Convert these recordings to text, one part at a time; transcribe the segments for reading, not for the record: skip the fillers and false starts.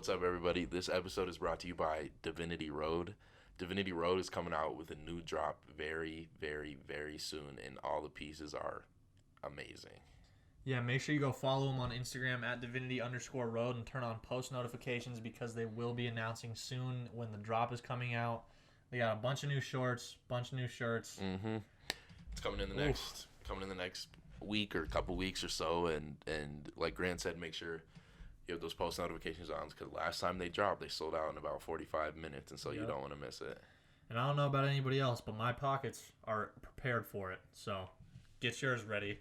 What's up, everybody? This episode is brought to you by Divinity Road. Divinity Road is coming out with a new drop very, very, very soon, and all the pieces are amazing. Yeah, make sure you go follow them on Instagram at divinity_road and turn on post notifications because they will be announcing soon when the drop is coming out. They got a bunch of new shorts, bunch of new shirts. Mm-hmm. It's coming in the next week or couple weeks or so, and like Grant said, make sure you have those post notifications on because last time they dropped, they sold out in about 45 minutes, and so you don't want to miss it. And I don't know about anybody else, but my pockets are prepared for it, so get yours ready.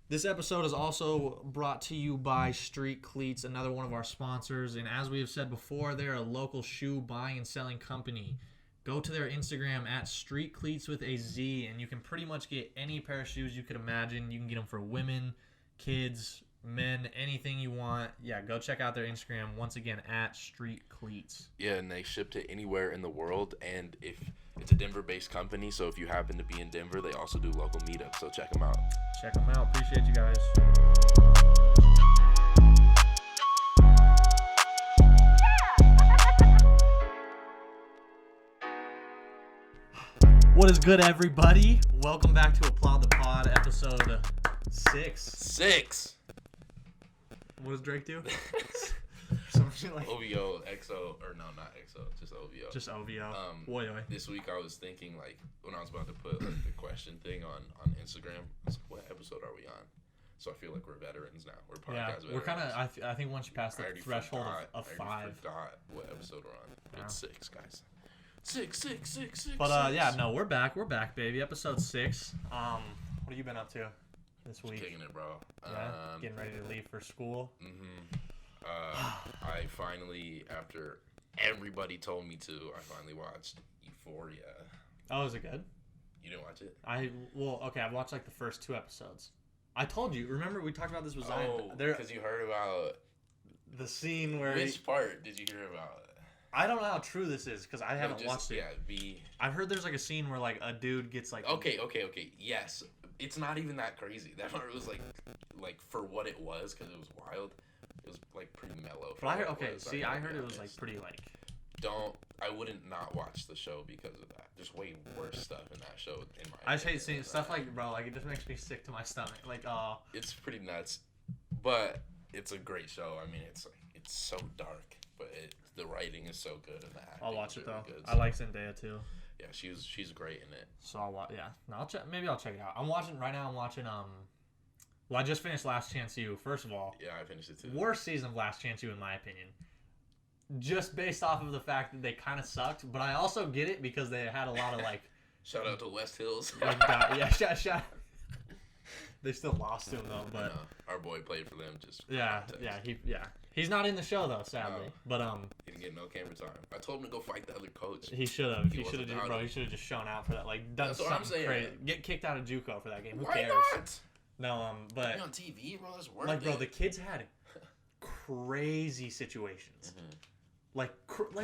This episode is also brought to you by Street Cleats, another one of our sponsors. And as we have said before, they're a local shoe buying and selling company. Go to their Instagram at Street Cleats with a Z, and you can pretty much get any pair of shoes you could imagine. You can get them for women, kids, men, anything you want. Yeah, go check out their Instagram, once again, at Street Cleats. Yeah, and they ship to anywhere in the world, and if it's a Denver-based company, so if you happen to be in Denver, they also do local meetups, so check them out. Check them out. Appreciate you guys. What is good, everybody? Welcome back to Applaud the Pod, episode 6. What does Drake do? Something like OVO, XO, or no, not XO, just OVO. Just OVO. Oi. This week I was thinking, like, when I was about to put like the question thing on Instagram, I was like, what episode are we on? So I feel like we're veterans now. We're podcast veterans. We're kind of, I think once you pass the threshold of 5. I forgot what episode we're on. Yeah. It's 6, guys. 6. But no, we're back, baby. Episode 6. What have you been up to this week? Just kicking it, bro. Yeah, getting ready to leave for school. I finally, after everybody told me to, I finally watched Euphoria. Oh, is it good? You didn't watch it? I've watched like the first 2 episodes. I told you. Remember we talked about this with Zion? Oh, because you heard about the scene where. Which part did you hear about? I don't know how true this is because I haven't watched it. Yeah, I've heard there's like a scene where like a dude gets like. Okay. Yes, it's not even that crazy. That part was like for what it was because it was wild. It was like pretty mellow. But I heard I heard it was like pretty like. I wouldn't not watch the show because of that. There's way worse stuff in that show. In my I just hate seeing stuff like, bro, like it just makes me sick to my stomach. Like, it's pretty nuts, but it's a great show. I mean, it's so dark, but the writing is so good and the acting. I'll watch it really though. Good, I like Zendaya too. Yeah, she's great in it. So I'll watch. Yeah, no, I'll check. Maybe I'll check it out. I'm watching right now. Well, I just finished Last Chance U. First of all, yeah, I finished it too. Worst season of Last Chance U in my opinion. Just based off of the fact that they kind of sucked, but I also get it because they had a lot of like. Shout out to West Hills. Shout. They still lost to him though, but our boy played for them. Just he's not in the show though, sadly. No, but he didn't get no camera time. I told him to go fight the other coach. He should have. He should have just shown out for that. Like done That's something crazy. Get kicked out of JUCO for that game. Who Why cares? Not? No, but on TV, bro, that's worth like, bro, it. the kids had crazy situations. Mm-hmm. Like,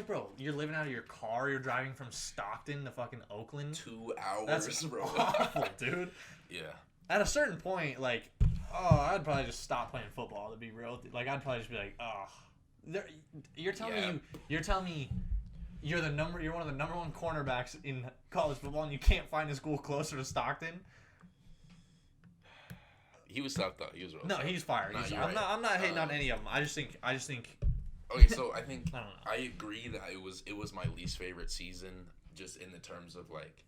bro, you're living out of your car. You're driving from Stockton to fucking Oakland. 2 hours, That's bro. Awful, dude. Yeah. At a certain point, like, I'd probably just stop playing football. To be real, like, I'd probably just be like, you're telling me you're one of the number 1 cornerbacks in college football, and you can't find a school closer to Stockton. He was tough though. He was really tough. He's fired. I'm not hating on any of them. I just think. Okay, so I think I don't know. I agree that it was my least favorite season, just in the terms of like,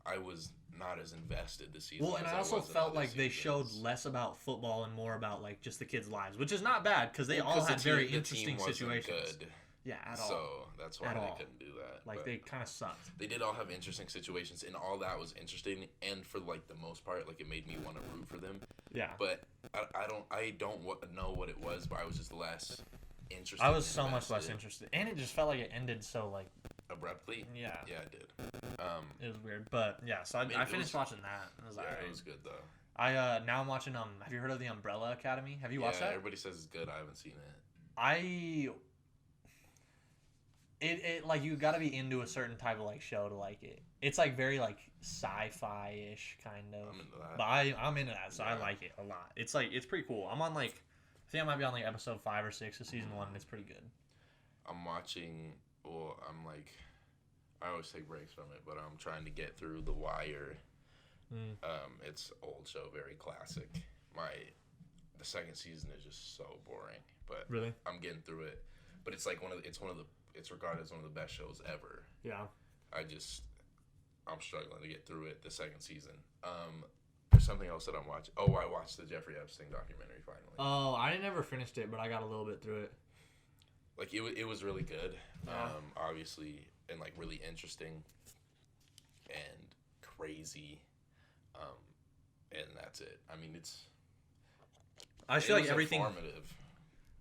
I was not as invested this season. Well, and I also felt like they showed less about football and more about like just the kids' lives, which is not bad because they all had very interesting situations. Good. Yeah, at all. So that's why they couldn't do that. Like, they kind of sucked. They did all have interesting situations, and all that was interesting. And for like the most part, like it made me want to root for them. Yeah. But I don't know what it was, but I was just less interested. I was so much less interested, and it just felt like it ended so like abruptly. Yeah. Yeah, it did. It was weird, but yeah. So I finished watching that. It was it was good though. Now I'm watching. Have you heard of the Umbrella Academy? Have you watched that? Everybody says it's good. I haven't seen it. It like you got to be into a certain type of like show to like it. It's like very like sci-fi-ish kind of. I'm into that. But I'm into that, so I like it a lot. It's like it's pretty cool. I'm on like I think I might be on like episode 5 or 6 of season 1, and it's pretty good. I'm watching. Well, I'm like, I always take breaks from it, but I'm trying to get through The Wire. It's old show, very classic. The second season is just so boring, but really, I'm getting through it. But it's like it's regarded as one of the best shows ever. Yeah. I'm struggling to get through it. The second season. There's something else that I'm watching. Oh, I watched the Jeffrey Epstein documentary finally. Oh, I never finished it, but I got a little bit through it. Like it was really good. Obviously, and like really interesting and crazy. And that's it. I mean, I feel like everything. Informative.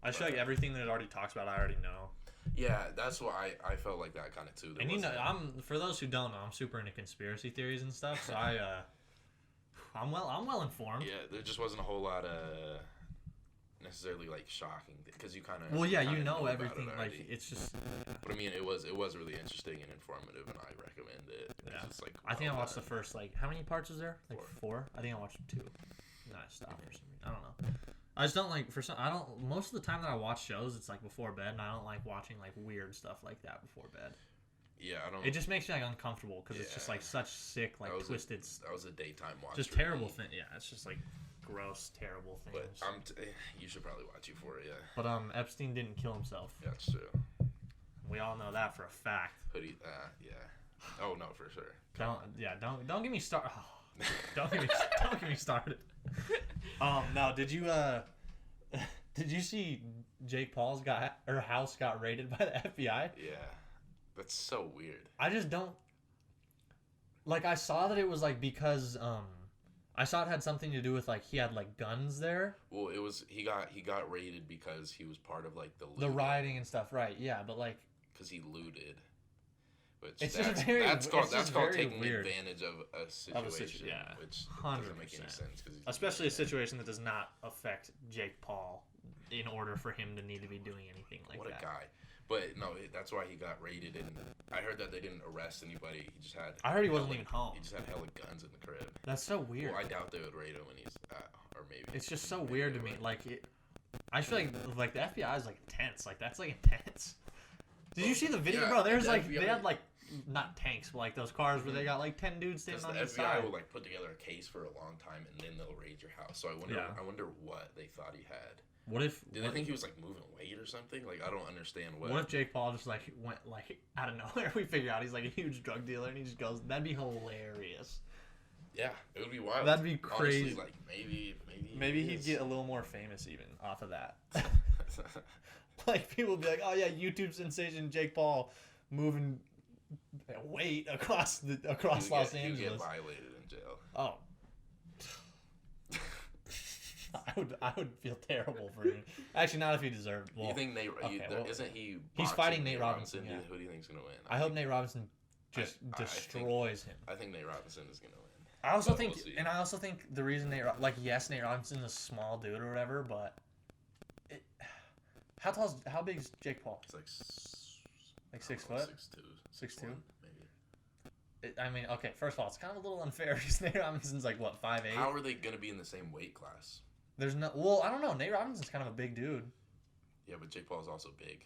I feel like everything that it already talks about, I already know. Yeah, that's why I felt like that kind of too. And for those who don't know, I'm super into conspiracy theories and stuff. So I'm well informed. Yeah, there just wasn't a whole lot of necessarily like shocking because you kind of. Well, yeah, you know everything. Like it's just. Yeah. But I mean, it was really interesting and informative, and I recommend it. Yeah. It's like I think I watched the first how many parts was there? Like 4. I think I watched 2. And I stopped for some reason. I don't know. I just don't like most of the time that I watch shows, it's like before bed, and I don't like watching like weird stuff like that before bed. Yeah, I don't. It just makes me like uncomfortable because it's just like such sick like twisted. That was a daytime watch. Just terrible thing. Yeah, it's just like gross, terrible things. But you should probably watch Euphoria. But Epstein didn't kill himself. Yeah, that's true. We all know that for a fact. Hoodie. Yeah. Oh no, for sure. Don't get me started. Oh, don't get me started. No, did you see Jake Paul's house got raided by the FBI? Yeah, that's so weird. I just don't like. I saw that it was like because I saw it had something to do with like he had like guns there. Well, it was he got raided because he was part of like the rioting and stuff, right? Yeah, but like because he looted. Which it's that's called taking weird. Advantage of a situation, yeah, which 100%. Doesn't make any sense. Especially a situation that does not affect Jake Paul in order for him to need to be doing anything like that. What a guy. But no, that's why he got raided, and I heard that they didn't arrest anybody. He just had. I heard he wasn't even home. He just had hella guns in the crib. That's so weird. Well, I doubt they would raid him when he's, or maybe. It's just so weird to me. Like, I feel like the FBI is like intense. Like that's like intense. Did you see the video, bro? There's like FBI, they had like not tanks, but like those cars where they got like 10 dudes standing on the side. The FBI will like put together a case for a long time, and then they'll raid your house. So I wonder what they thought he had. Did they think he was like moving weight or something? Like I don't understand what. What if Jake Paul just like went like out of nowhere? We figure out he's like a huge drug dealer and he just goes. That'd be hilarious. Yeah, it would be wild. That'd be crazy. Honestly, like maybe he'd get a little more famous even off of that. Like people would be like, oh yeah, YouTube sensation Jake Paul moving weight across Los Angeles. You get violated in jail. Oh. I would feel terrible for him. Actually, not if he deserved. Well, you think isn't he? He's fighting Nate Robinson. Yeah. Who do you think's gonna win? I hope Nate Robinson just destroys him. I think Nate Robinson is gonna win. I also think the reason Nate Robinson is a small dude or whatever, but how big is Jake Paul? It's like 6 foot. 6'2". 6'2". Maybe. I mean, okay. First of all, it's kind of a little unfair because Nate Robinson's like what 5'8". How are they gonna be in the same weight class? There's no. Well, I don't know. Nate Robinson's kind of a big dude. Yeah, but Jake Paul's also big.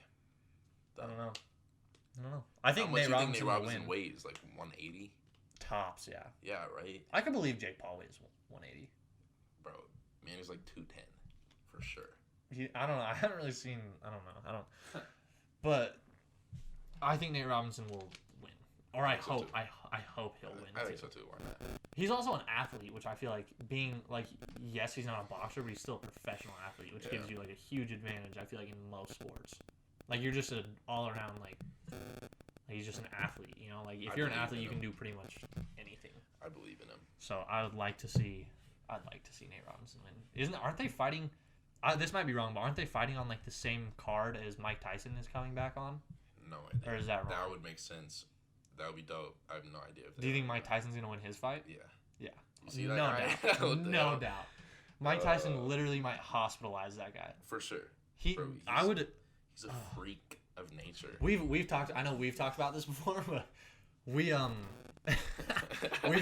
I don't know. I think Nate Robinson weighs like 180 tops. Yeah. Yeah, right. I can believe Jake Paul weighs 180. Bro, man, he's like 210 for sure. I don't know. I haven't really seen. I don't know. But I think Nate Robinson will win, or I hope he'll win. I think so too. Why not? He's also an athlete, which I feel like being like, yes, he's not a boxer, but he's still a professional athlete, which gives you like a huge advantage. I feel like in most sports, like you're just an all around like he's just an athlete. You know, like if you're an athlete, you can do pretty much anything. I believe in him. So I'd like to see Nate Robinson win. Aren't they fighting? This might be wrong, but aren't they fighting on like the same card as Mike Tyson is coming back on? No idea. Or is that wrong? That would make sense. That would be dope. I have no idea. Do you think Mike Tyson's gonna win his fight? Yeah. Yeah. You see that guy? No doubt. Mike Tyson literally might hospitalize that guy. For sure. He's a freak of nature. We've talked. I know we've talked about this before, but we've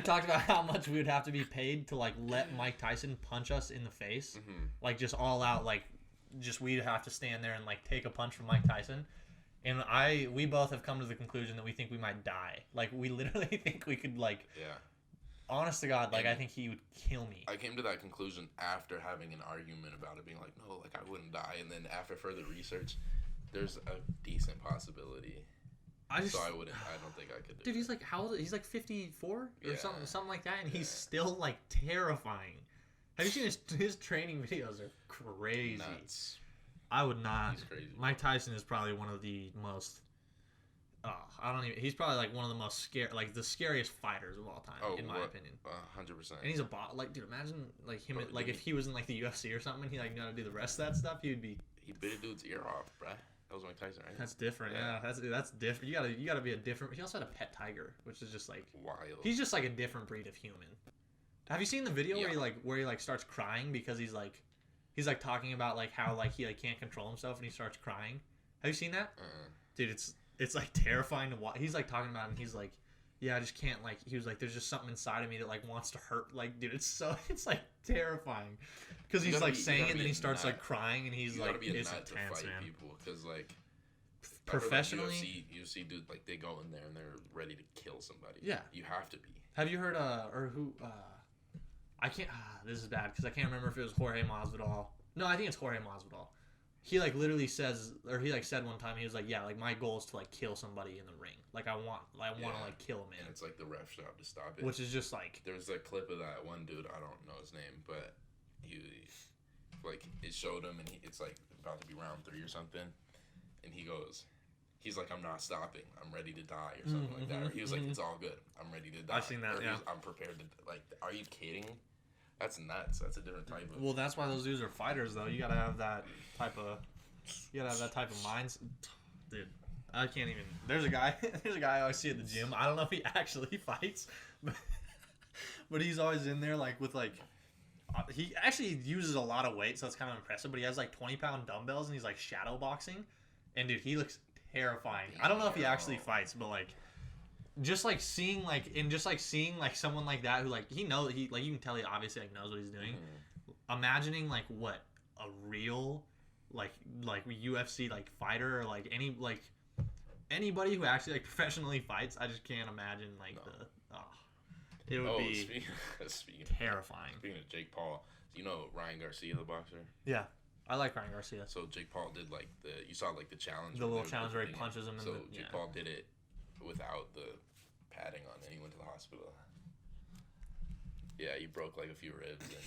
talked about how much we would have to be paid to like let Mike Tyson punch us in the face, like just all out, like just we'd have to stand there and like take a punch from Mike Tyson. And we both have come to the conclusion that we think we might die. Like we literally think we could like. Yeah. Honest to God, like I think he would kill me. I came to that conclusion after having an argument about it, being like, no, like I wouldn't die. And then after further research, there's a decent possibility. I don't think I could do it. Dude, he's like, how old? He's like 54 or Yeah. something like that, and he's still like terrifying. Have you seen his training videos? Are crazy. Nuts. I would not. He's crazy. Mike Tyson is probably one of the most. He's probably like one of the most the scariest fighters of all time, in my opinion. 100%. And he's a bot. Like, dude, imagine like him. Like if he was in like the UFC or something, and he like knew how to do the rest of that stuff, he bit a dude's ear off, bruh. That was Mike Tyson, right? That's different. Yeah, that's different. You gotta be a different. He also had a pet tiger, which is just like wild. He's just like a different breed of human. Have you seen the video where he starts crying because he's like talking about like how like he like can't control himself and he starts crying? Have you seen that? Dude, it's like terrifying to watch. He's like talking about it and he's like, yeah, I just can't like. He was like, there's just something inside of me that like wants to hurt. Like, dude, it's like terrifying because he's like saying it and then he starts like crying and he's like, it's intense, man. People because like professionally, UFC dude, like they go in there and they're ready to kill somebody. Yeah, you have to be. Have you heard or who? I can't. This is bad because I can't remember if it was Jorge Masvidal. No, I think it's Jorge Masvidal. He like literally says, or he like said one time, he was like, yeah, like my goal is to like kill somebody in the ring. Like I want to like kill him. And it's like the ref's job to stop it. Which is just like. There's a clip of that one dude. I don't know his name, but he like it showed him, and it's like about to be round 3 or something, and he's like, I'm not stopping. I'm ready to die or something like that. Or he was like, it's all good. I'm ready to die. I've seen that. Yeah. I'm prepared to like. Are you kidding? That's nuts. That's a different type of. Well, that's why those dudes are fighters, though. You gotta have that type of mindset, dude. I can't even. There's a guy I always see at the gym. I don't know if he actually fights, but he's always in there like with like. He actually uses a lot of weight, so it's kind of impressive. But he has like 20-pound dumbbells, and he's like shadow boxing, and dude, he looks terrifying. I don't know if he actually fights, but like. Just like seeing someone like that who like he knows you can tell he obviously like knows what he's doing. Imagining like what a real like UFC like fighter or like anybody who actually like professionally fights, I just can't imagine like it would be speaking terrifying. Speaking of Jake Paul, you know Ryan Garcia, the boxer? Yeah. I like Ryan Garcia. So Jake Paul did like you saw like the challenge. The little challenge where he punches him. So Jake Paul did it without the padding on, and he went to the hospital. Yeah, he broke like a few ribs, and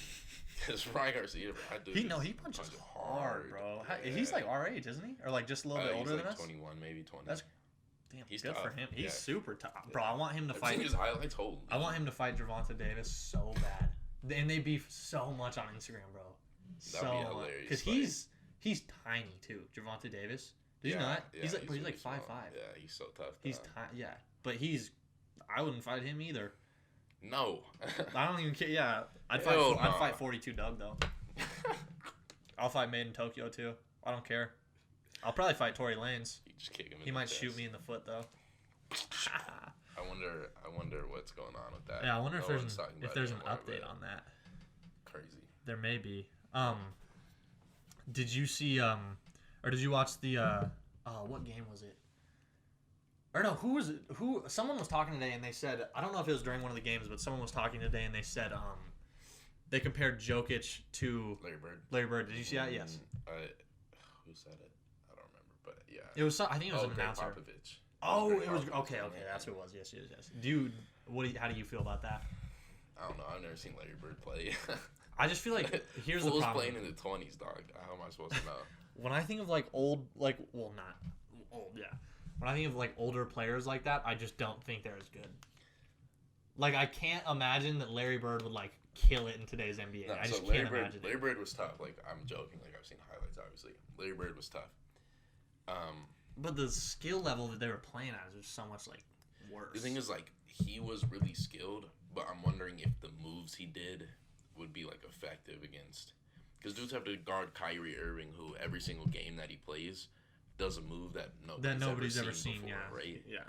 because Ryan Garcia, he punches hard, bro. Yeah. He's like our age, isn't he? Or like just a little bit older than us? 21, maybe 20. That's he's good tough. For him. He's super tough, bro. I want him to fight. Seen his highlights. Holy. I want him to fight Gervonta Davis so bad, and they beef so much on Instagram, bro. That'd be hilarious. Because he's tiny too, Gervonta Davis. Did you know that? Yeah, he's like 5'5". Yeah, he's so tough. He's tiny. Yeah, but I wouldn't fight him either. No. I don't even care. Yeah, I'd fight 42 Doug though. I'll fight Made in Tokyo too. I don't care. I'll probably fight Tory Lanez. You just kick him. He might shoot me in the foot though. I wonder what's going on with that. Yeah, I wonder if there's an update on that. Crazy. There may be. Did you see or did you watch the what game was it? Or no, someone was talking today and they said, I don't know if it was during one of the games, but someone was talking today and they said they compared Jokic to Larry Bird. Did you see that? Yes. Who said it? I don't remember, but yeah. It was I think it was an announcer. Popovich. Oh, it was okay, that's who it was. Yes. Dude, how do you feel about that? I don't know. I've never seen Larry Bird play. I just feel like here's the problem. Playing in the 20s, dog. How am I supposed to know? When I think of like old, like not old, yeah. When I think of like older players like that, I just don't think they're as good. Like I can't imagine that Larry Bird would like kill it in today's NBA. No, I just can't imagine. Larry Bird was tough. Like I'm joking. Like I've seen highlights, obviously. Larry Bird was tough. But the skill level that they were playing at was so much like worse. The thing is, like he was really skilled, but I'm wondering if the moves he did would be like effective against. Because dudes have to guard Kyrie Irving, who every single game that he plays does a move that nobody's ever seen before, yeah. right? Yeah.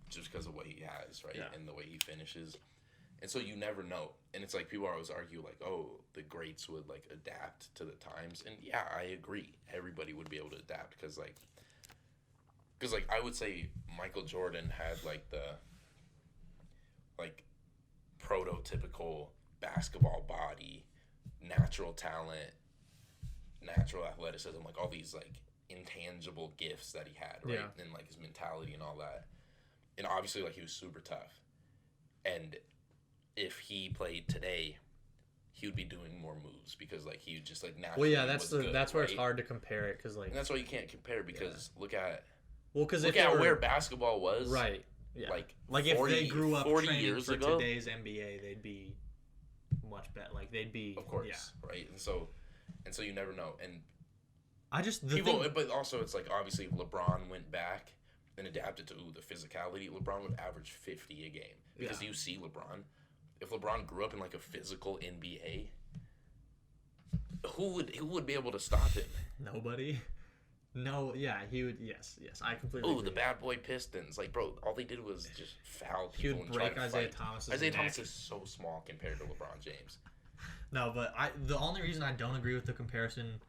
Just because of what he has, right? Yeah. And the way he finishes. And so you never know. And it's like people always argue like, oh, the greats would like adapt to the times. And yeah, I agree. Everybody would be able to adapt because I would say Michael Jordan had like the like prototypical basketball body, natural talent, natural athleticism, like all these like intangible gifts that he had, right? Yeah. And like his mentality and all that. And obviously like he was super tough. And if he played today, he would be doing more moves because like he would just like naturally. Well, yeah, that's good, where right? it's hard to compare it because like. And that's why you can't compare because look at where basketball was. Right. Yeah. Like 40, if they grew up 40 training years for ago, today's NBA, they'd be much better. Like they'd be. Of course, right? And so you never know. And I just but also it's like obviously if LeBron went back and adapted to the physicality, LeBron would average 50 a game because you see LeBron. If LeBron grew up in like a physical NBA, who would be able to stop him? Nobody. No, yeah, he would. Yes, I completely. Oh, the bad boy Pistons, like bro, all they did was just foul people. He would break Isaiah Thomas. Isaiah Thomas is so small compared to LeBron James. No, but the only reason I don't agree with the comparison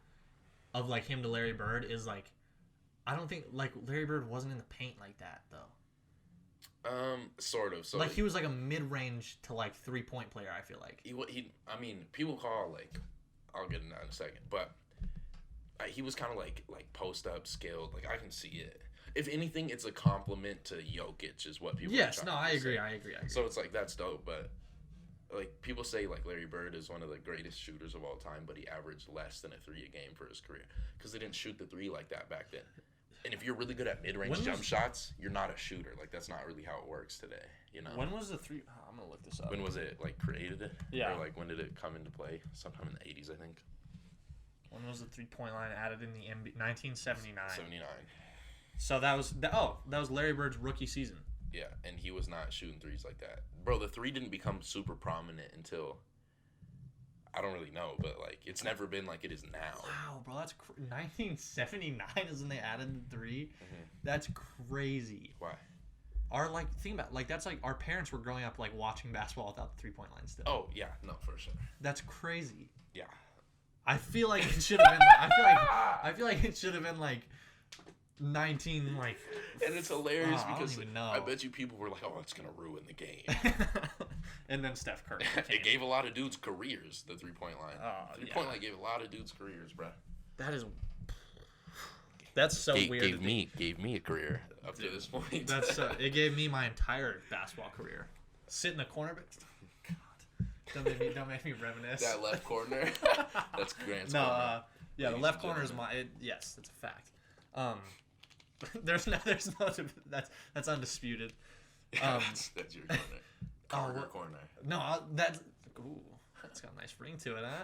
of like him to Larry Bird is like, I don't think like Larry Bird wasn't in the paint like that though. Sort of. So like he was like a mid-range to like 3-point player. I feel like I mean, people call like, I'll get into that in a second, but he was kind of like post up skilled. Like I can see it. If anything, it's a compliment to Jokic, is what people. Yes, no, I agree. So it's like that's dope, but like people say like Larry Bird is one of the greatest shooters of all time, but he averaged less than a 3 a game for his career because they didn't shoot the 3 like that back then. And if you're really good at mid-range jump shots, you're not a shooter. Like that's not really how it works today, you know. When was the 3? Oh, I'm gonna look this up. When was it like created? Yeah. Or like when did it come into play? Sometime in the 80s, I think. When was the 3-point line added in the NBA? 1979. 79. So that was Larry Bird's rookie season. Yeah, and he was not shooting threes like that. Bro, the 3 didn't become super prominent until, I don't really know, but like it's never been like it is now. Wow, bro, that's 1979 is when they added the 3. Mm-hmm. That's crazy. Why? Think about like that's like our parents were growing up like watching basketball without the 3-point line still. Oh yeah, no, for sure. That's crazy. Yeah. I feel like it should have been. I feel like it should have been like 19 like. And it's hilarious because I don't even know. I bet you people were like, "Oh, it's gonna ruin the game." And then Steph Curry. It gave a lot of dudes careers. The 3-point line. Oh, 3-point line gave a lot of dudes careers, bro. That's so weird. Gave me a career up to this point. That's it gave me my entire basketball career. Sit in the corner, but don't make me reminisce. That left corner. That's Grant's corner. Yeah, the left corner is yes, that's a fact. There's no that's undisputed. That's your corner. Corner. No, that's got a nice ring to it, huh?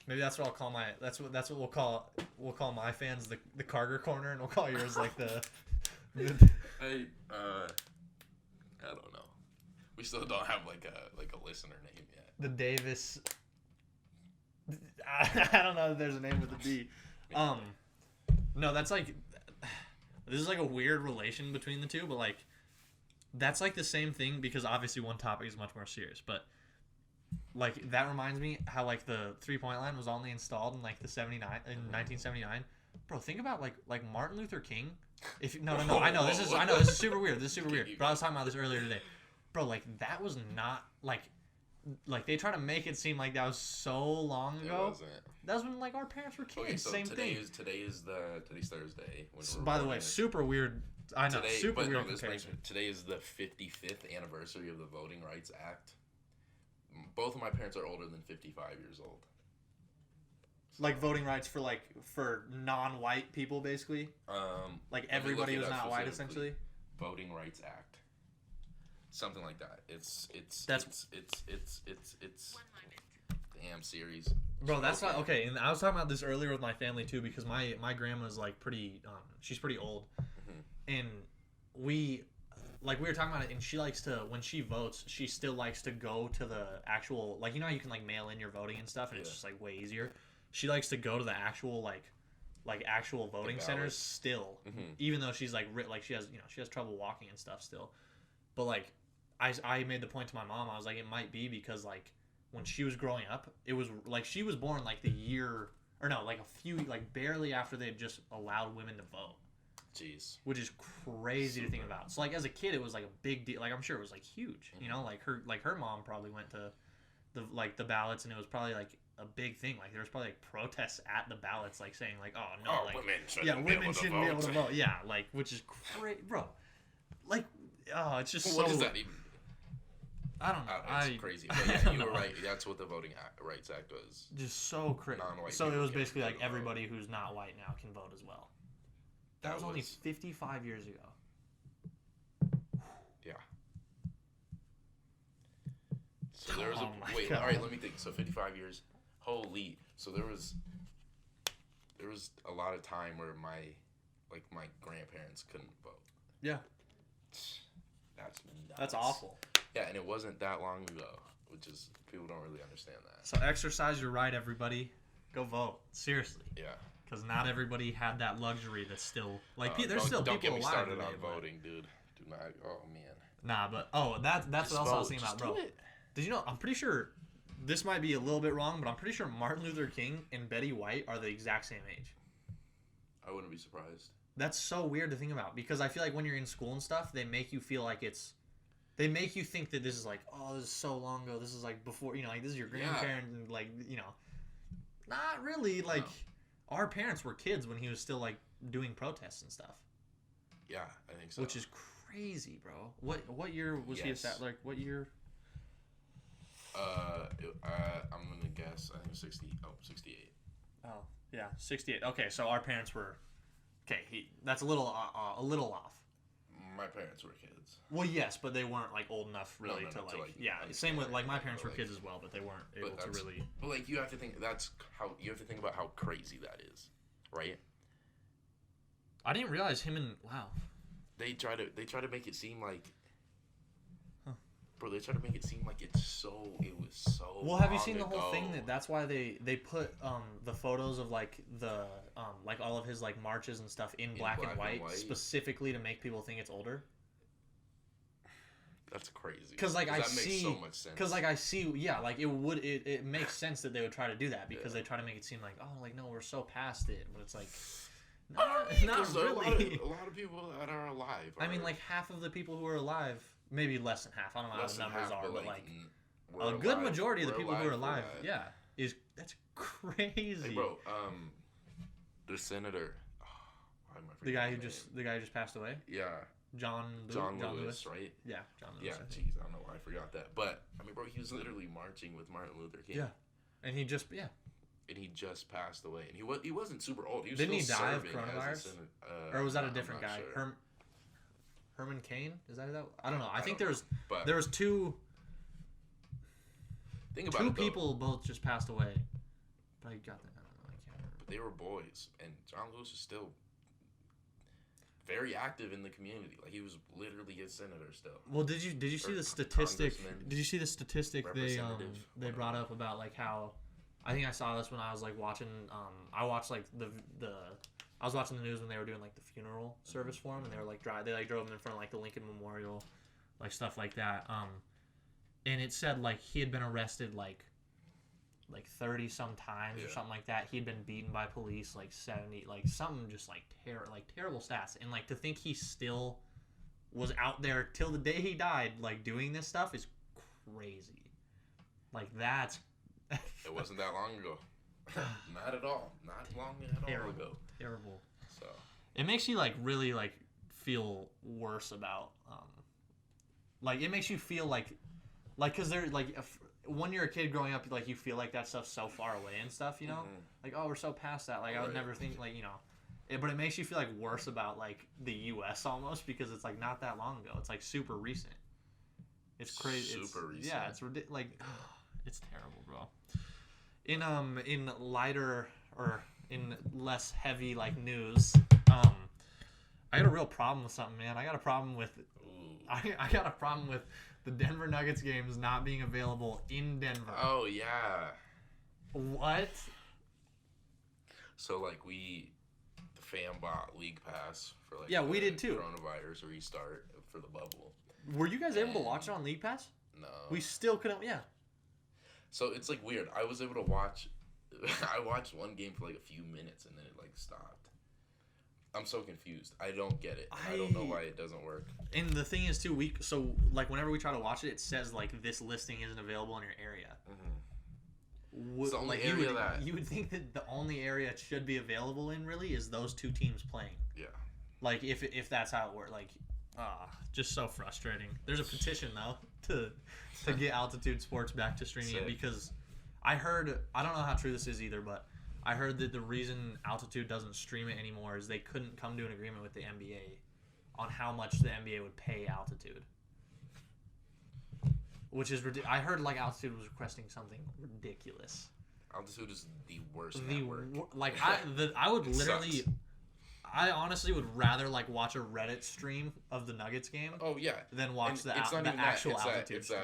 Maybe that's what I'll call that's what we'll call my fans the Carter corner, and we'll call yours like the. I don't know. We still don't have like a listener name yet. The Davis. I don't know if there's a name with a D. No, that's like this is like a weird relation between the two, but like that's like the same thing because obviously one topic is much more serious, but like that reminds me how like the 3-point line was only installed in like the 1979. Bro, think about like Martin Luther King. No, I know this is super weird. But I was talking about this earlier today. Bro, like that was not like they try to make it seem like that was so long ago. It wasn't. That was when like our parents were kids. Okay, so same thing. Today's Thursday. By the way, super weird. I know, super weird comparison. Today is the 55th anniversary of the Voting Rights Act. Both of my parents are older than 55 years old. Like voting rights for non-white people, basically. Like everybody who's not white, essentially. Voting Rights Act. Something like that. It's damn series. Bro, that's not okay. And I was talking about this earlier with my family too, because my grandma's like pretty she's pretty old, and we were talking about it, and she likes to, when she votes, she still likes to go to the actual, like, you know how you can like mail in your voting and stuff, and it's just like way easier. She likes to go to the actual like actual voting centers still, even though she's like she has trouble walking and stuff still, but like I made the point to my mom. I was like, it might be because like when she was growing up, it was like she was born like the year or no, like a few like barely after they had just allowed women to vote. Jeez. Which is crazy to think about. So like as a kid, it was like a big deal. Like I'm sure it was like huge. You know, like her mom probably went to the ballots, and it was probably like a big thing. Like there was probably like protests at the ballots, like saying like, oh no, like women shouldn't be able to vote. Yeah, like which is crazy, bro. Like, oh, it's just what so. does that even? I don't know. It's crazy. But yeah, you were right. That's what the Voting Rights Act was. Just so crazy. So it was basically like everybody who's not white now can vote as well. That was only 55 years ago. Yeah. So there was wait, all right, let me think. So 55 years. Holy. So there was a lot of time where my grandparents couldn't vote. Yeah. That's nuts. That's awful. Yeah, and it wasn't that long ago, which is people don't really understand that. So exercise your right, everybody. Go vote. Seriously. Yeah. Because not everybody had that luxury that's still like there's still don't people get me alive started today, on voting, dude. Do not. Oh man. Nah, but that's what else I was thinking about, bro. Did you know? I'm pretty sure this might be a little bit wrong, but I'm pretty sure Martin Luther King and Betty White are the exact same age. I wouldn't be surprised. That's so weird to think about because I feel like when you're in school and stuff, they make you feel like they make you think that this is like, oh, this is so long ago. This is like before, you know, like this is your grandparent and like, you know, not really. Like our parents were kids when he was still like doing protests and stuff. Yeah, I think so. Which is crazy, bro. What year was he at? Like what year? I'm gonna guess. I think 68. Oh, yeah, 68. Okay, so our parents were. Okay, that's a little off. My parents were kids. Well, yes, but they weren't like old enough really to like. Yeah, same with like my parents were like, kids as well, but they weren't able to really. But like you have to think about how crazy that is, right? I didn't realize him and wow. They try to make it seem like. Bro, they try to make it seem like it was so. Well, have you seen the whole thing that's why they put the photos of like the like all of his like marches and stuff in black and white specifically to make people think it's older? That's crazy. Because like that makes so much sense. Because like I see, yeah, like it makes sense that they would try to do that because they try to make it seem like like no, we're so past it, but it's like. Not really. A lot of people that are alive. I mean, like half of the people who are alive. Maybe less than half. I don't know how the numbers are, but like a good majority of the people who are alive, that's crazy. Hey, bro, the senator, the guy who just passed away. Yeah, John Lewis, right? Yeah, John Lewis. Yeah, jeez, I don't know why I forgot that, but I mean, bro, he was literally marching with Martin Luther King. Yeah, and he just passed away, and he wasn't super old. He was Didn't he still die of serving coronavirus? Or was that a different guy? Sure. Herman Cain? Is that who that? I don't know. I think there was two. Think about two it, people both just passed away. But I got that. I don't know. I can't remember. But they were boys, and John Lewis is still very active in the community. Like he was literally a senator still. Well, did you see the statistic? Did you see the statistic they brought up about like how? I think I saw this when I was like watching. I watched like I was watching the news when they were doing like the funeral service for him, and they were like drove him in front of like the Lincoln Memorial, like stuff like that. And it said like he had been arrested like 30 some times or something like that. He'd been beaten by police like 70, like something just like terrible stats. And like to think he still was out there till the day he died, like doing this stuff is crazy. Like that's. It wasn't that long ago. Not at all. Not long at all ago. Terrible. So it makes you like really like feel worse about like it makes you feel like because they're like when you're a kid growing up, like you feel like that stuff's so far away and stuff, you know, like oh we're so past that. Like I would never think like but it makes you feel like worse about like the U.S. almost because it's like not that long ago. It's like super recent. It's crazy. Super recent. Yeah, it's like it's terrible, bro. In lighter or in less heavy like news, I got a real problem with something, man. I got a problem with the Denver Nuggets games not being available in Denver. Oh yeah. What? So like the fan bought League Pass for like we did too. Coronavirus restart for the bubble. Were you guys able to watch it on League Pass? No. We still couldn't. Yeah. So it's like weird. I was able to watch. I watched one game for like a few minutes and then it like stopped. I'm so confused. I don't get it. I don't know why it doesn't work. And the thing is too, like whenever we try to watch it, it says like this listing isn't available in your area. It's the only area you would think that the only area it should be available in really is those two teams playing. Yeah. Like if that's how it works, like, just so frustrating. There's a petition though to get Altitude Sports back to streaming it because I heard, I don't know how true this is either, but I heard that the reason Altitude doesn't stream it anymore is they couldn't come to an agreement with the NBA on how much the NBA would pay Altitude. Which is ridiculous. I heard like Altitude was requesting something ridiculous. Altitude is the worst network. I would literally, I honestly would rather like watch a Reddit stream of the Nuggets game. Oh yeah. Than watch the actual Altitude stream.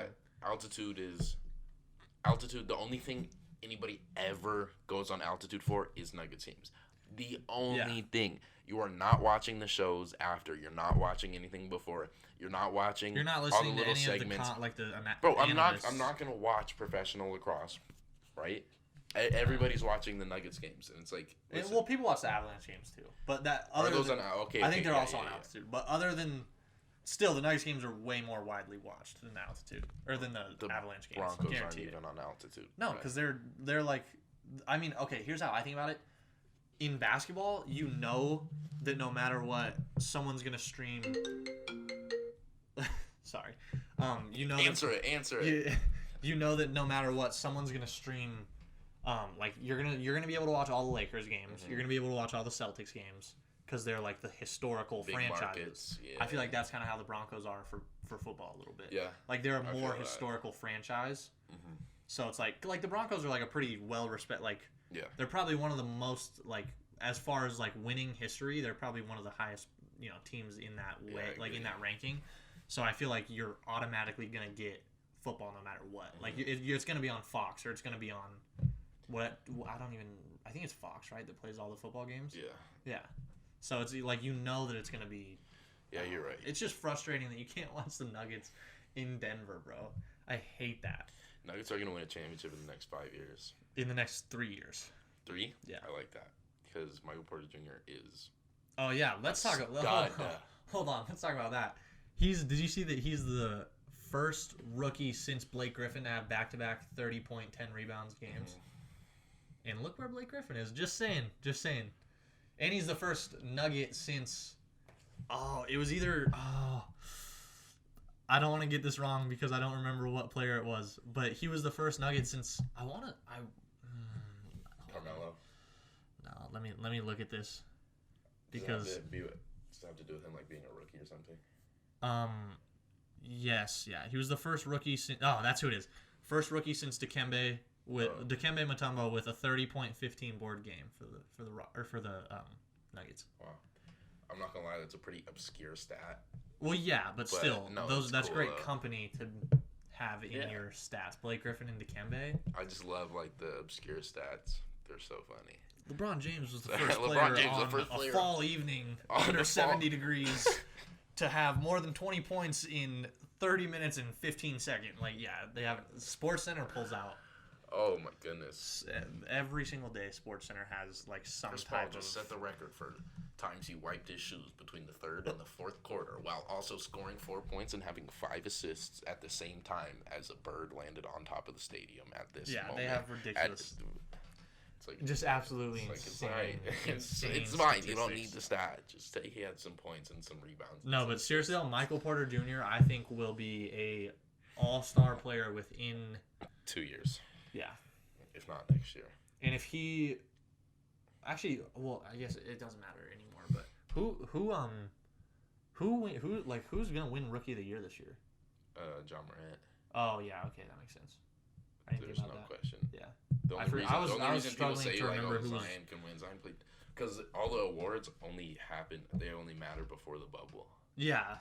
Altitude. The only thing anybody ever goes on Altitude for is Nuggets games. The only thing. You are not watching the shows after. You're not watching anything before. You're not watching. You're not listening to any segments. Of the Bro, I'm not gonna watch professional lacrosse, right? Everybody's watching the Nuggets games, and it's like. Well, people watch the Avalanche games too, but that other. Are those on? Okay. I think they're also on Altitude, but other than. Still, the Nuggets games are way more widely watched than the Altitude or than the Avalanche games. Broncos aren't even on Altitude. No, because they're like, I mean, okay. Here's how I think about it. In basketball, you know that no matter what, someone's gonna stream. Sorry, you know. Answer it. You know that no matter what, someone's gonna stream. Like you're gonna be able to watch all the Lakers games. Mm-hmm. You're gonna be able to watch all the Celtics games. Because they're like the historical big franchises. Markets, yeah. I feel like that's kind of how the Broncos are for football a little bit. Yeah. Like they're a more historical franchise. Mm-hmm. So it's like the Broncos are like a pretty well respected. Like they're probably one of the most like as far as like winning history. They're probably one of the highest teams in that way in that ranking. So I feel like you're automatically gonna get football no matter what. Mm-hmm. Like it's gonna be on Fox or it's gonna be on I think it's Fox, right, that plays all the football games. Yeah. So it's like that it's gonna be. Yeah, you're right. It's just frustrating that you can't watch the Nuggets in Denver, bro. I hate that. Nuggets are gonna win a championship in the next 5 years. In the next 3 years. 3? Yeah, I like that because Michael Porter Jr. is. Oh yeah, let's talk about. Hold on, let's talk about that. Did you see that he's the first rookie since Blake Griffin to have back-to-back 30-point, 10 rebounds games? Mm-hmm. And look where Blake Griffin is. Just saying. And he's the first Nugget since. It was either. I don't want to get this wrong because I don't remember what player it was, but he was the first Nugget since. Carmelo. No, let me look at this. Because. Does it have to do with him like being a rookie or something? Yes, yeah, he was the first rookie since. Oh, that's who it is. First rookie since Dikembe. With Dikembe Mutombo with a 30-point, 15-board game for the Nuggets. Wow, I'm not gonna lie, that's a pretty obscure stat. Well, yeah, but still, that's cool, great company to have in your stats. Blake Griffin and Dikembe. I just love like the obscure stats. They're so funny. LeBron James was the first player on a fall evening under 70 degrees to have more than 20 points in 30 minutes and 15 seconds. Like, yeah, they have SportsCenter pulls out. Oh my goodness! Every single day, SportsCenter has like some Chris type Paul just set the record for times he wiped his shoes between the third and the fourth quarter, while also scoring 4 points and having 5 assists at the same time as a bird landed on top of the stadium at this moment. Yeah, they have ridiculous. It's like just absolutely insane. It's fine. You don't need the stat. Just say he had some points and some rebounds. No, but seriously, though, Michael Porter Jr. I think will be a all-star player within 2 years. Yeah. If not next year. And if he actually, well, I guess it doesn't matter anymore, but who's going to win rookie of the year this year? John Morant. Oh, yeah, okay, that makes sense. There's no question. Yeah. The only reason people say remember who Zion can win. Zion played because all the awards only matter before the bubble. Yeah.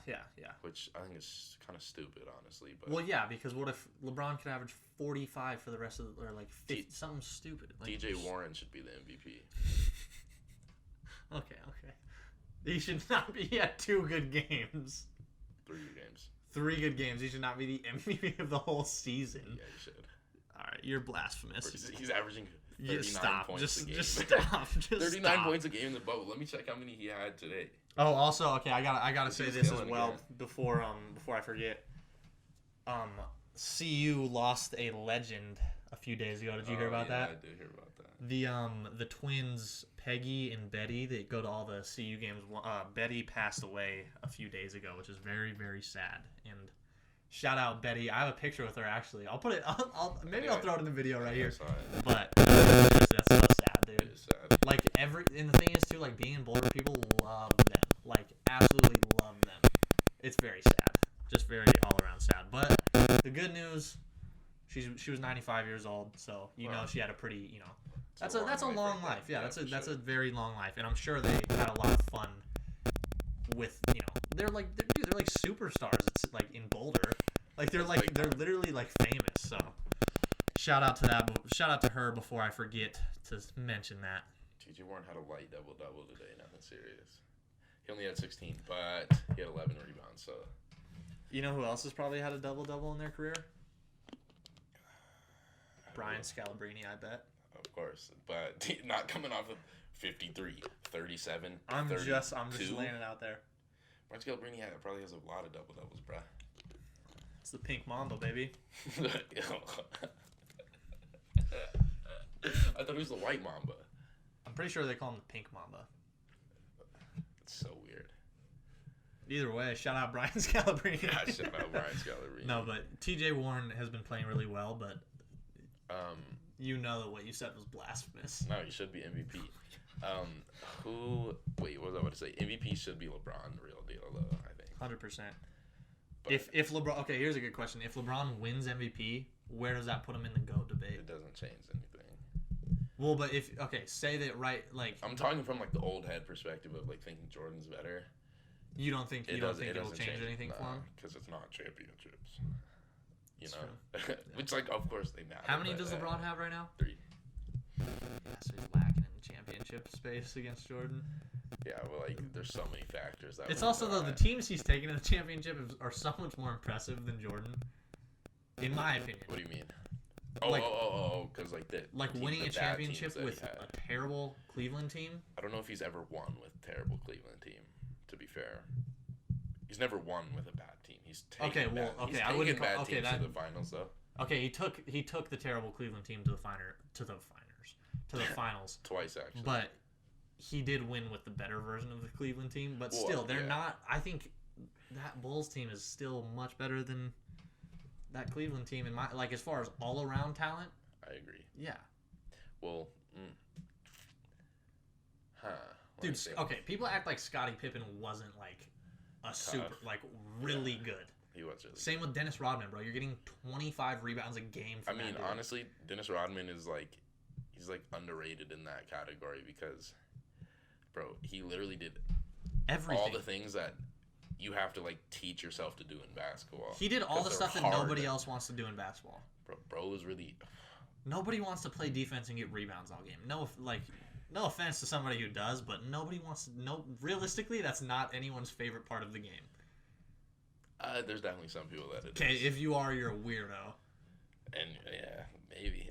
Which I think is kind of stupid, honestly. But well, yeah, because what if LeBron could average 45 for the rest of or like 50, something stupid? Like, DJ Warren should be the MVP. Okay. He should not be at 2 good games. 3 games. 3 good games. He should not be the MVP of the whole season. Yeah, he should. All right, you're blasphemous. He's averaging 39 points a game. Just stop. 39 points a game in the bubble. Let me check how many he had today. Oh, also, okay, I gotta say this as well before I forget. CU lost a legend a few days ago. Did you hear about that? I did hear about that. The twins Peggy and Betty that go to all the CU games. Betty passed away a few days ago, which is very, very sad. And shout out Betty. I have a picture with her actually. I'll put it. I'll throw it in the video right here. But that's so sad, dude. It is sad. Like and the thing is too, like being in Boulder, people love them. Like absolutely love them. It's very sad. Just very all around sad. But the good news, she was 95 years old, so know she had a pretty that's a long life. Yeah, that's a very long life, and I'm sure they had a lot of fun with they're like superstars. It's like in Boulder, like they're literally like famous. So shout out to that. Shout out to her before I forget to mention that. TJ Warren had a light double today. Nothing serious. He only had 16, but he had 11 rebounds. So you know who else has probably had a double in their career? Brian Scalabrine, I bet. Of course, but not coming off of 53, 37, I'm 32. just laying it out there. Brian Scalabrine probably has a lot of double-doubles, bruh. It's the Pink Mamba, baby. I thought it was the White Mamba. I'm pretty sure they call him the Pink Mamba. It's so weird. Either way, shout out Brian Scalabrine. Yeah, shout out Brian Scalabrine. No, but TJ Warren has been playing really well, but that what you said was blasphemous. No, he should be MVP. Wait, what was I about to say? MVP should be LeBron, the real deal, though, I think. 100%. If LeBron, okay, here's a good question. If LeBron wins MVP, where does that put him in the GOAT debate? It doesn't change anything. Well, but say that I'm talking from like the old head perspective of like thinking Jordan's better. You don't think it'll change anything for him? Because it's not championships. Which of course they matter. How many does LeBron have right now? 3. Yeah, so he's lacking in the championship space against Jordan. Yeah, well, there's so many factors that. It's also though the teams he's taken to the championship are so much more impressive than Jordan, in my opinion. What do you mean? Because winning a championship with a terrible Cleveland team. I don't know if he's ever won with a terrible Cleveland team. To be fair, he's never won with a bad team. He's taken bad teams to the finals though. Okay, he took the terrible Cleveland team to the finals Twice actually. But he did win with the better version of the Cleveland team. But still, they're not. I think that Bulls team is still much better than that Cleveland team in my as far as all around talent. I agree. Yeah. Well. Dude, okay. People act like Scottie Pippen wasn't a super really good. He was really. Same with Dennis Rodman, bro. You're getting 25 rebounds a game. From honestly, Dennis Rodman is he's underrated in that category because, bro, he literally did everything. All the things that you have to teach yourself to do in basketball. He did all the stuff that nobody else wants to do in basketball. Bro was really. Nobody wants to play defense and get rebounds all game. No offense to somebody who does, but nobody wants to. Realistically, that's not anyone's favorite part of the game. There's definitely some people that it is. Okay, if you are, you're a weirdo. And yeah, maybe.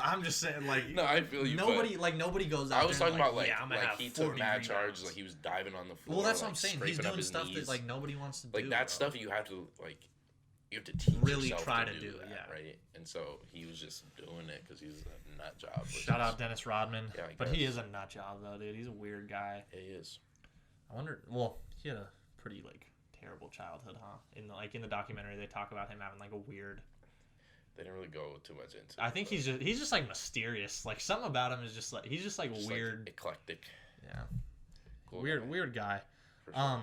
I'm just saying, no, I feel you. Nobody goes out. I was talking about he took mad charges, he was diving on the floor. Well, that's what I'm saying. He's doing stuff that nobody wants to do. That stuff you have to you have to teach really yourself try to do that, yeah. Right? And so he was just doing it because he's a nut job. Shout out Dennis Rodman. Yeah, but he is a nut job though, dude. He's a weird guy. Yeah, he is. I wonder. Well, he had a pretty terrible childhood, huh? In the documentary, they talk about him having a weird. They didn't really go too much into it. I think he's just mysterious. Something about him is just he's just weird, eclectic. Yeah, cool weird guy. For sure.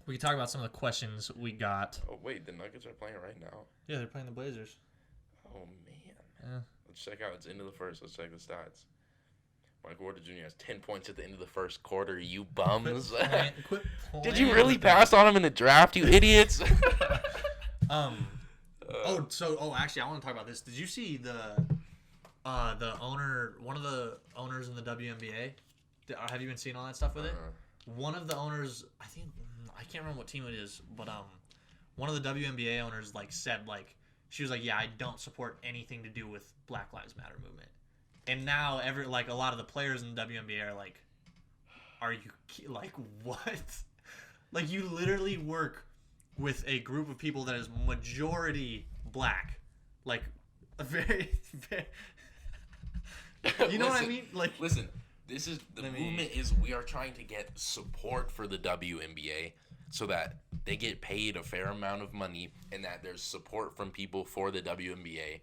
We can talk about some of the questions we got. Oh wait, the Nuggets are playing right now. Yeah, they're playing the Blazers. Oh man. Yeah. Let's check out. It's into the first. Let's check the stats. Michael Porter Jr. has 10 points at the end of the first quarter. You bums. Quit Did you really pass on him in the draft, you idiots? Actually, I want to talk about this. Did you see the owner, one of the owners in the WNBA? Have you been seeing all that stuff with it? One of the owners, I can't remember what team it is, but one of the WNBA owners like said like she was like, yeah, I don't support anything to do with Black Lives Matter movement. And now a lot of the players in the WNBA are like, are you like what? Like you literally work with a group of people that is majority black, like a very, very you know what I mean? Like listen, this is the movement is we are trying to get support for the WNBA so that they get paid a fair amount of money and that there's support from people for the WNBA,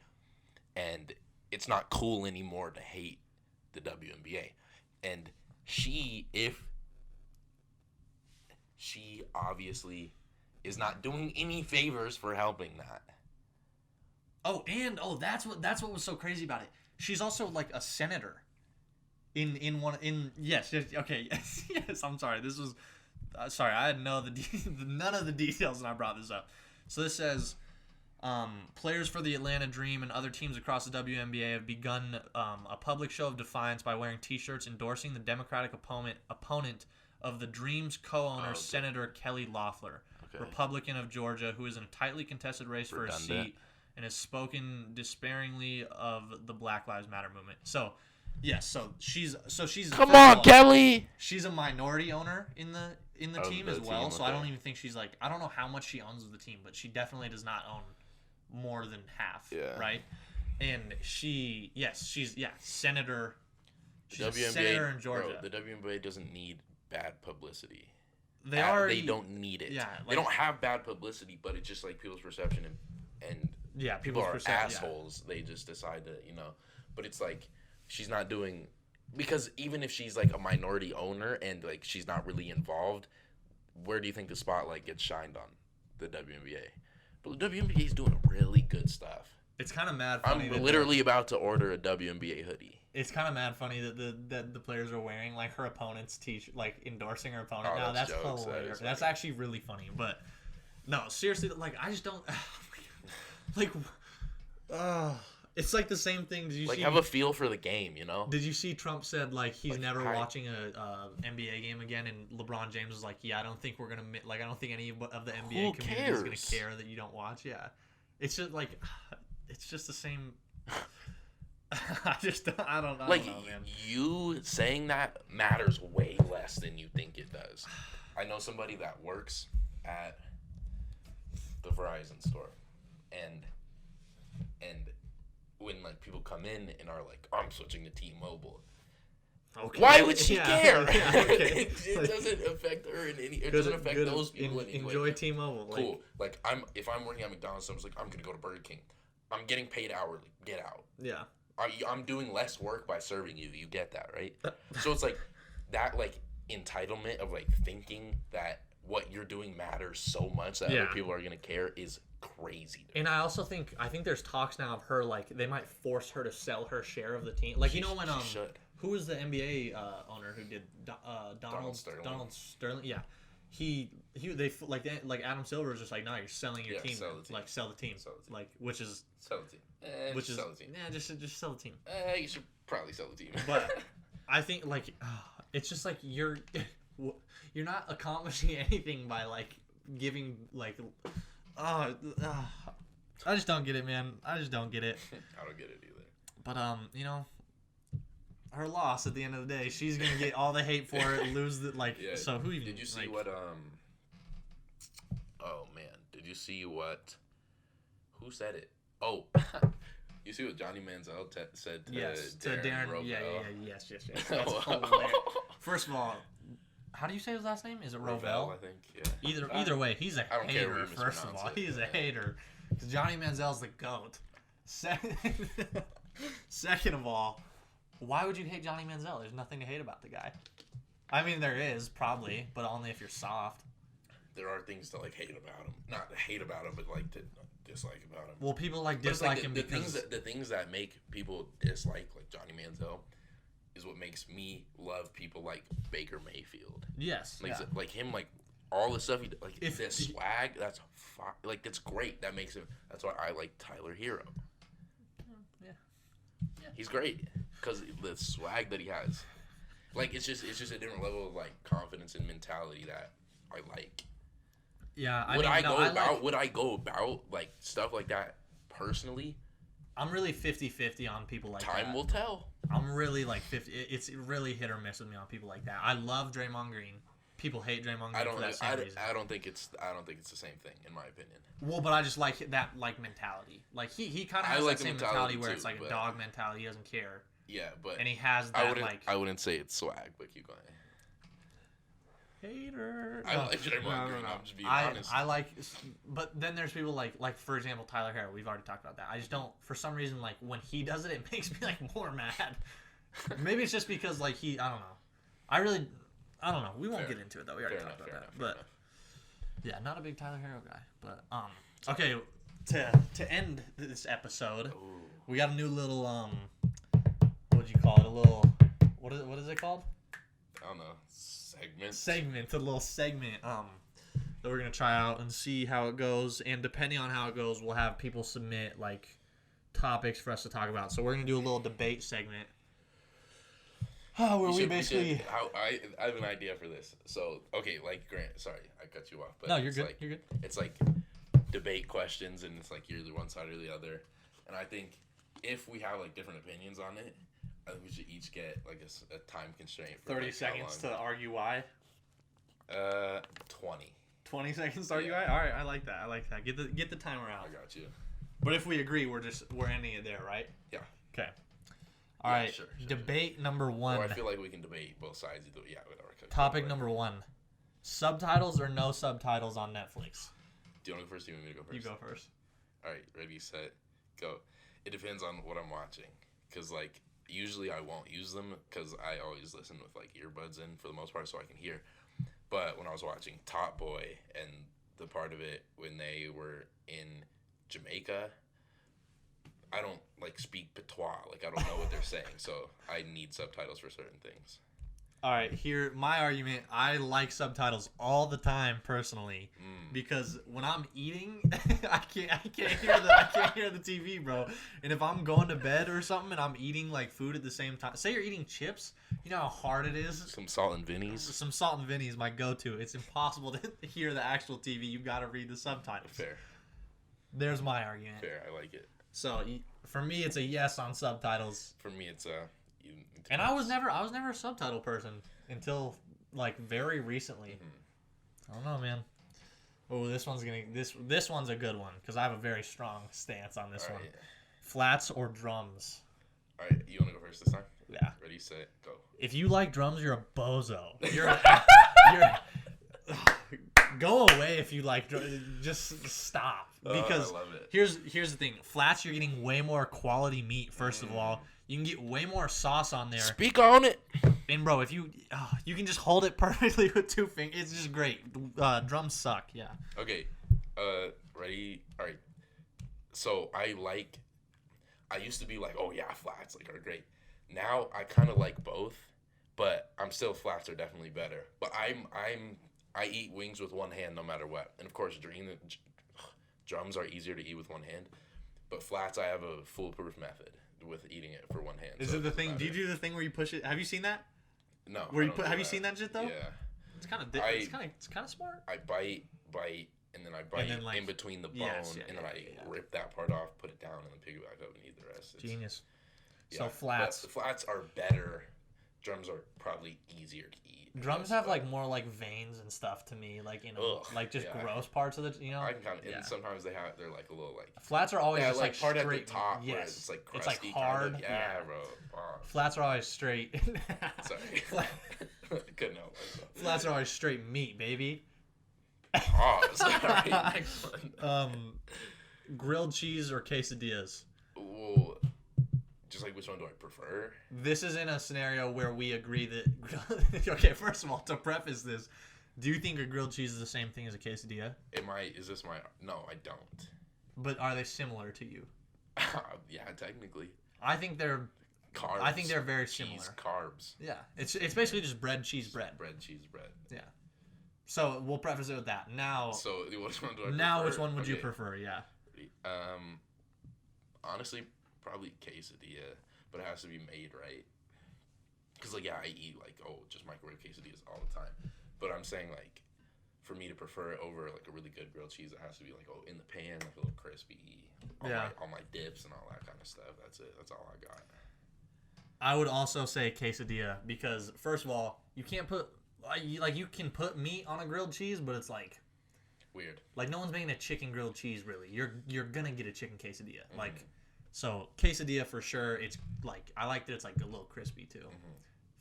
and it's not cool anymore to hate the WNBA. And she obviously is not doing any favors for helping that. That's what was so crazy about it. She's also like a senator. Yes, I'm sorry. This was sorry. I had none of the details when I brought this up. So this says players for the Atlanta Dream and other teams across the WNBA have begun a public show of defiance by wearing T-shirts endorsing the Democratic opponent of the Dream's co-owner, Senator Kelly Loeffler, Republican of Georgia, who is in a tightly contested race for a seat and has spoken despairingly of the Black Lives Matter movement. So, yes, so she's come on, Kelly. She's a minority owner in the team as well. So I don't even think she's like, I don't know how much she owns of the team, but she definitely does not own more than half, right? And she's senator. She's a senator in Georgia. Bro, the WNBA doesn't need bad publicity. They don't need it. Yeah, they don't have bad publicity, but it's just like people's perception and people are assholes. Yeah. They just decide to, but it's like she's not doing, because even if she's like a minority owner and like she's not really involved, where do you think the spotlight gets shined on? The WNBA. But the WNBA is doing really good stuff. It's kind of mad funny. I'm literally about to order a WNBA hoodie. It's kind of mad funny that the players are wearing like her opponent's t-shirt, like endorsing her opponent. No, that's hilarious. That's actually really funny. But no, seriously, like I just don't like. It's like the same thing. Did you see? Have a feel for the game, Did you see Trump said like he's never watching a NBA game again, and LeBron James was like, yeah, I don't think we're gonna I don't think any of the NBA community is gonna care that you don't watch. Yeah, it's just like it's just the same. I don't know, man. You saying that matters way less than you think it does. I know somebody that works at the Verizon store, and when like people come in and are like, I'm switching to T-Mobile. Okay. Why would she care? Okay. It doesn't affect her in any. It doesn't affect those people in any way. Enjoy T-Mobile. Cool. Like if I'm working at McDonald's, I was like, I'm gonna go to Burger King. I'm getting paid hourly. Get out. Yeah. I'm doing less work by serving you. You get that, right? So it's like that, like entitlement of like thinking that what you're doing matters so much that other people are gonna care is crazy. And I also think there's talks now of her like they might force her to sell her share of the team. Like when who was the NBA owner who did Donald Sterling? Yeah. Like Adam Silver is just like, no, you're selling your team. Sell the team. Like which is sell the team. Sell the team. Yeah, just sell the team. You should probably sell the team. But I think like it's just like you're not accomplishing anything by like giving like I just don't get it, man. I just don't get it. I don't get it either. But her loss at the end of the day, she's gonna get all the hate for it, lose the like. Yeah, so who even? Did you see what Oh man, did you see what? Who said it? Oh, you see what Johnny Manziel said to Darren Rovell? Yes. That's hilarious. First of all, how do you say his last name? Is it Rovell? I think. Yeah. Either way, he's a hater. First of all, he's a hater because Johnny Manziel's the GOAT. Second of all, why would you hate Johnny Manziel? There's nothing to hate about the guy. I mean, there is probably, but only if you're soft. There are things to like hate about him, not to hate about him, but like to dislike about him. Well, people like dislike him because the things that make people dislike like Johnny Manziel is what makes me love people like Baker Mayfield. Yes, like him, like all the stuff he like this swag. That's like that's great. That makes him. That's why I like Tyler Hero. Yeah. He's great because the swag that he has. Like it's just a different level of like confidence and mentality that I like. Yeah, Would I go about like stuff like that personally? I'm really 50-50 on people like that. Time will tell. I'm really like 50. It's really hit or miss with me on people like that. I love Draymond Green. People hate Draymond Green for that same reason. I don't think it's the same thing in my opinion. Well, but I just like that like mentality. Like he kind of has that same mentality where it's like a dog mentality. He doesn't care. Yeah, but and he has that I wouldn't say it's swag, but keep going. Hater. I like Draymond Green. I'm just being honest. I like, but then there's people like for example Tyler Herro. We've already talked about that. I just don't, for some reason, like when he does it, it makes me like more mad. Maybe it's just because like I don't know. I don't know. We won't get into it though. We already talked about that. But yeah, not a big Tyler Herro guy. But okay. To end this episode, we got a new little what would you call it? A little what is it called? I don't know. A little segment that we're gonna try out and see how it goes, and depending on how it goes, we'll have people submit like topics for us to talk about. So we're gonna do a little debate segment where we basically. I have an idea for this. So okay, like Grant, sorry I cut you off, but no, you're good. You're good. It's like debate questions, and it's like you're either one side or the other, and I think if we have like different opinions on it, I think we should each get like a time constraint. For 30 seconds to argue why. 20. 20 seconds to argue why. All right, I like that. Get the timer out. I got you. But if we agree, we're ending it there, right? Yeah. Okay. All right. Sure, debate number 1. Or I feel like we can debate both sides. Yeah, whatever. Topic number 1: subtitles or no subtitles on Netflix? Do you want to go first? Do you want me to go first? You go first. All right. Ready, set, go. It depends on what I'm watching, because like. Usually I won't use them because I always listen with like earbuds in for the most part so I can hear. But when I was watching Top Boy and the part of it when they were in Jamaica, I don't like speak patois. Like I don't know what they're saying, so I need subtitles for certain things. All right, here my argument. I like subtitles all the time personally because when I'm eating, I can't hear the TV, bro. And if I'm going to bed or something and I'm eating like food at the same time, say you're eating chips, you know how hard it is. Some salt and Vinnies. Some salt and Vinnies, my go-to. It's impossible to hear the actual TV. You got to read the subtitles. Fair. There's my argument. Fair, I like it. So for me, it's a yes on subtitles. For me, it's and I was never a subtitle person until like very recently. Mm-hmm. I don't know, man. Oh, this one's a good one because I have a very strong stance on this one. Flats or drums? All right, you want to go first this time? Yeah. Ready, set, go. If you like drums, you're a bozo. You're go away if you like drums. Just stop because I love it. Here's the thing. Flats, you're getting way more quality meat. First of all. You can get way more sauce on there. Speak on it. And bro, if you can just hold it perfectly with 2 fingers, it's just great. Drums suck, yeah. Okay, ready? All right. So I used to be like, oh yeah, flats like are great. Now I kind of like both, but I'm still flats are definitely better. But I eat wings with one hand no matter what, and of course drums are easier to eat with one hand, but flats I have a foolproof method with eating it for one hand. Is it the thing? Do you do the thing where you push it? Have you seen that? No. Have you seen that shit though? Yeah. It's kind of smart. I bite, and then I bite like, in between the bone, and then I rip that part off, put it down, and then pick it back up and eat the rest. Genius. So flats. The flats are better. Drums are probably easier to eat. Drums have like more like veins and stuff to me, like like just gross parts of the I can kind of, and sometimes they're like a little like. Flats are always just like part straight. At the top. Yes, where it's like crusty, it's like hard. Kind of. Yeah, bro. Flats are always straight. Sorry. Couldn't help myself. Flats are always straight meat, baby. Sorry. Grilled cheese or quesadillas? Well, just like which one do I prefer? This is in a scenario where we agree that. Okay, first of all, to preface this, do you think a grilled cheese is the same thing as a quesadilla? Is this my? No, I don't. But are they similar to you? Yeah, technically. I think they're. Carbs. I think they're very similar. Cheese, carbs. Yeah, it's basically just bread, cheese, bread. Bread, cheese, bread. Yeah. So we'll preface it with that. Now. So which one do I prefer? Now, which one would you prefer? Yeah. Honestly, probably quesadilla, but it has to be made right. Cause like I eat like just microwave quesadillas all the time, but I'm saying like for me to prefer it over like a really good grilled cheese, it has to be like in the pan, like a little crispy. All my dips and all that kind of stuff. That's it. That's all I got. I would also say quesadilla because first of all, you can't put you can put meat on a grilled cheese, but it's like weird. Like no one's making a chicken grilled cheese really. You're gonna get a chicken quesadilla. Like so quesadilla for sure. It's like I like that it's like a little crispy too.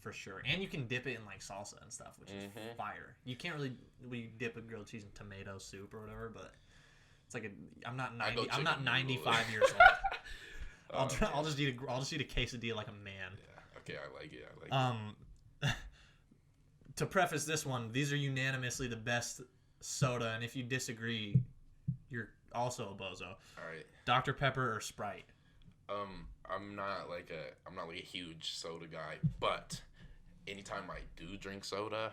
For sure. And you can dip it in like salsa and stuff, which is fire. You can't really dip a grilled cheese in tomato soup or whatever, but it's like I'm not 95 years old. I'll just eat a quesadilla like a man. Yeah. Okay, I like it. To preface this one, these are unanimously the best soda, and if you disagree, you're also a bozo. All right. Dr. Pepper or Sprite? I'm not like a huge soda guy, but anytime I do drink soda,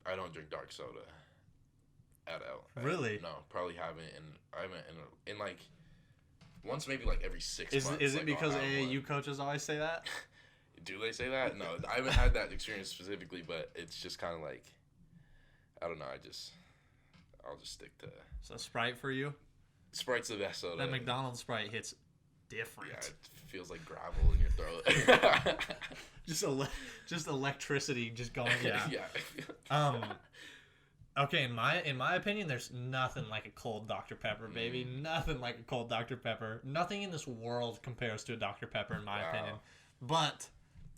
I don't drink dark soda at all. Really? No, probably haven't. And I haven't in like once maybe like every 6 months. Is it because AAU coaches always say that? Do they say that? No, I haven't had that experience specifically, but it's just kind of like I don't know. I'll just stick to. So Sprite for you? Sprite's the best soda. That McDonald's Sprite hits different. Yeah, it feels like gravel in your throat. just electricity just going. Yeah. Okay, in my opinion, there's nothing like a cold Dr. Pepper, baby. Nothing like a cold Dr. Pepper. Nothing in this world compares to a Dr. Pepper, in my opinion. But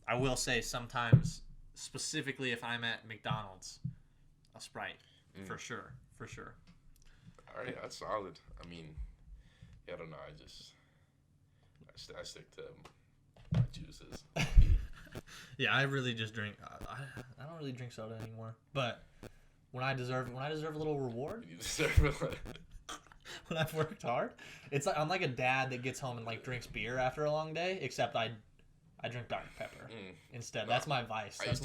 I will say sometimes, specifically if I'm at McDonald's, a Sprite, for sure. All right, that's solid. I mean, I don't know. I stick to my juices. Yeah, I really just drink. I don't really drink soda anymore. But when I deserve a little reward, You deserve it. when I've worked hard, it's like I'm like a dad that gets home and like drinks beer after a long day. Except I drink Dr. Pepper instead. No, that's my vice. It's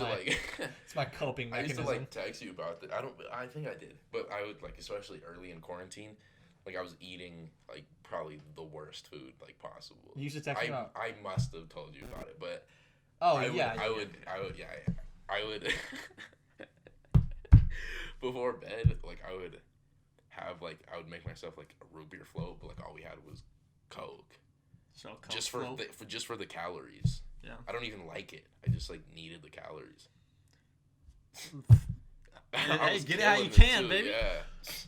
my coping mechanism. I used to text you about that. I think I did, but I would especially early in quarantine. I was eating probably the worst food possible. You used to text me about. I must have told you about it, but I would before bed I would have I would make myself a root beer float, but all we had was Coke. So Coke just for the calories. Yeah. I don't even like it. I just needed the calories. Hey, get it how you can, too, baby.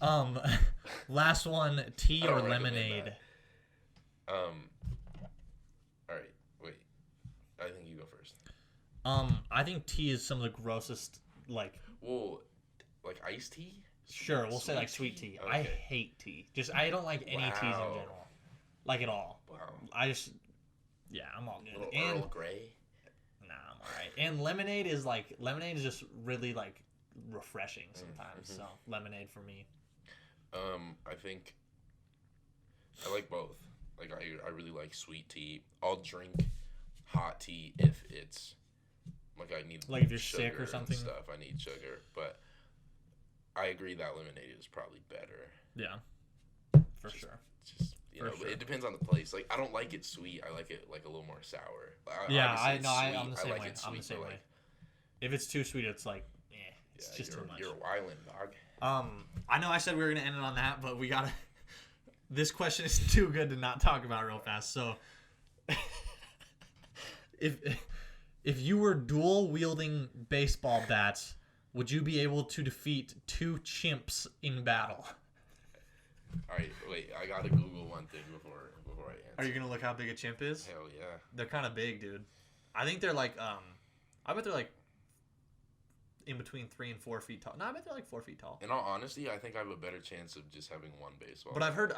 Yeah. Last one, tea or lemonade? All right, wait. I think you go first. I think tea is some of the grossest. Well, iced tea. Sure, we'll say sweet tea. Okay. I hate tea. I don't like any teas in general, at all. Wow. I'm all good. Earl Grey. Nah, I'm all right. And lemonade is just really refreshing sometimes. So lemonade for me. I think I like both. I really like sweet tea. I'll drink hot tea if it's I need if you're sick or something. Stuff I need sugar, but I agree that lemonade is probably better. Yeah, for sure. Sure. It depends on the place. I don't like it sweet. I like it a little more sour. I'm the same way. I'm the same way. If it's too sweet, it's it's just too much. You're wildin', dog. I know I said we were gonna end it on that, but we gotta. This question is too good to not talk about real fast. So, if you were dual wielding baseball bats, would you be able to defeat 2 chimps in battle? All right, wait. I gotta Google one thing before I answer. Are you gonna look how big a chimp is? Hell yeah. They're kind of big, dude. I think they're I bet they're in between 3 and 4 feet tall. No, I bet they're 4 feet tall. In all honesty, I think I have a better chance of just having one baseball. But I've heard,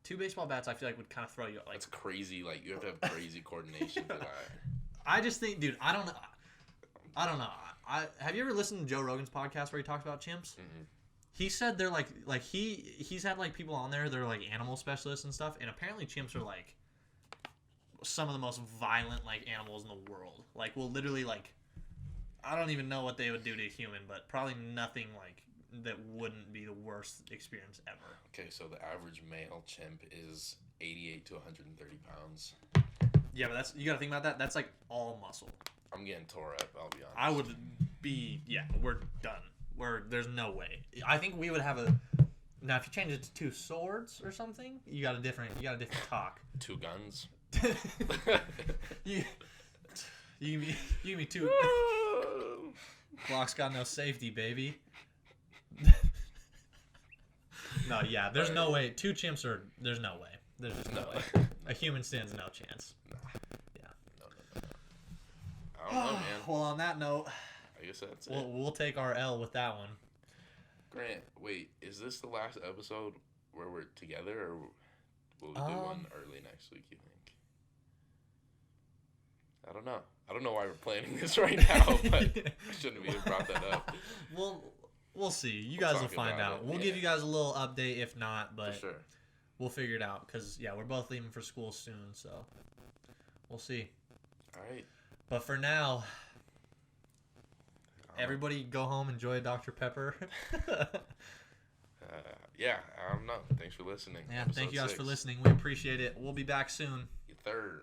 2 baseball bats. I feel would kind of throw you. That's crazy. You have to have crazy coordination for that. I just think, dude. I don't know. Have you ever listened to Joe Rogan's podcast where he talks about chimps? Mm-hmm. He said they're he's had people on there. They're animal specialists and stuff, and apparently chimps are some of the most violent animals in the world. Will literally I don't even know what they would do to a human, but probably nothing that wouldn't be the worst experience ever. Okay, so the average male chimp is 88 to 130 pounds. Yeah, but you got to think about that. That's all muscle. I'm getting tore up, I'll be honest. I would be, we're done. where there's no way. I think we would have a. Now, if you change it to 2 swords or something, you got a different talk. 2 guns. you give me 2. Glock's got no safety, baby. No, yeah, there's no way. 2 chimps are. There's no way. There's just no way. A human stands no chance. No. Yeah. No. I don't know, man. Well, on that note, I guess that's it. We'll take our L with that one. Grant, wait, is this the last episode where we're together, or will we do one early next week, you think? I don't know. I don't know why we're planning this right now, but I shouldn't have even brought that up. We'll see. You guys will find out. We'll give you guys a little update if not, but for sure. We'll figure it out because, yeah, we're both leaving for school soon, so we'll see. All right. But for now, everybody go home, enjoy Dr. Pepper. Yeah, I don't know. Thanks for listening. Yeah, Episode thank you guys 6. for listening. We appreciate it. We'll be back soon. Third.